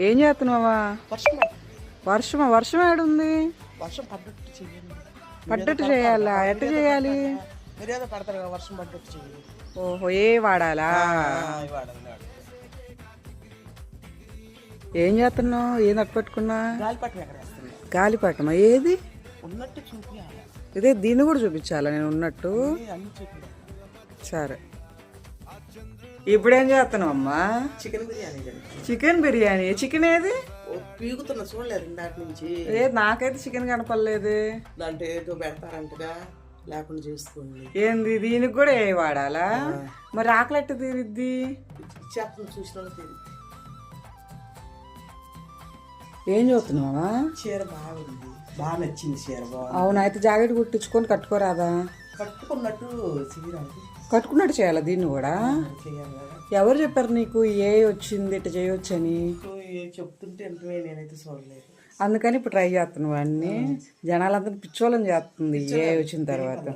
ఏం చేస్తున్నావా? వర్షం వర్షమా? వర్షం ఏడుంది? వర్షం పడ్డట్టు చేయండి. పడ్డట్టు చేయాలా? ఎట్ట చేయాలి? మీరు ఏదో పెడతారు కదా, వర్షం పడ్డట్టు చేయండి. ఓహో, ఏ వాడాలా? ఏం చేస్తున్నావు? ఏం అట్టుపెట్టుకున్నా? గాలిపటం ఎక్కడ వేస్తుంది? గాలిపటమా? ఏది ఉన్నట్టు చూపించాలి. ఇదే దీన్ని కూడా చూపించాలా నేను ఉన్నట్టు? అన్ని చూపి. సరే, ఇప్పుడేం చేస్తున్నావు అమ్మా? Chicken biryani. Chicken biryani. Chicken ఏది? పీగుతున్నా చూడలేదు ఇందాటి నుంచి. నాకైతే చికెన్ కనపడలేదు. దాంట్లో ఏదో పెడతారంటగా, లేకుండా చేసుకోండి. ఏంది దీనికి కూడా ఏ వాడాలా? మరి ఆకలెట్ట తీరిద్ది? చేపలు చూసిన తీరి. ఏం చూస్తున్నావా? చీర బాగుంది, బాగా నచ్చింది చీర. బాగుంది. అవును, అయితే జాకెట్ కుట్టించుకొని కట్టుకోరాదా? కట్టుకున్నట్టు చీరాలి. కట్టుకున్నట్టు చేయాలా దీన్ని కూడా? చేయాలి కదా. ఎవరు చెప్పారు నీకు ఏ వచ్చింది ఇట్లా చేయొచ్చని? చెప్తుంటే నేనైతే చూడలేదు. అందుకని ఇప్పుడు ట్రై చేస్తున్నావు అన్ని. జనాలంతా పిచ్చోళ్ళని చేస్తుంది ఏ వచ్చిన తర్వాత.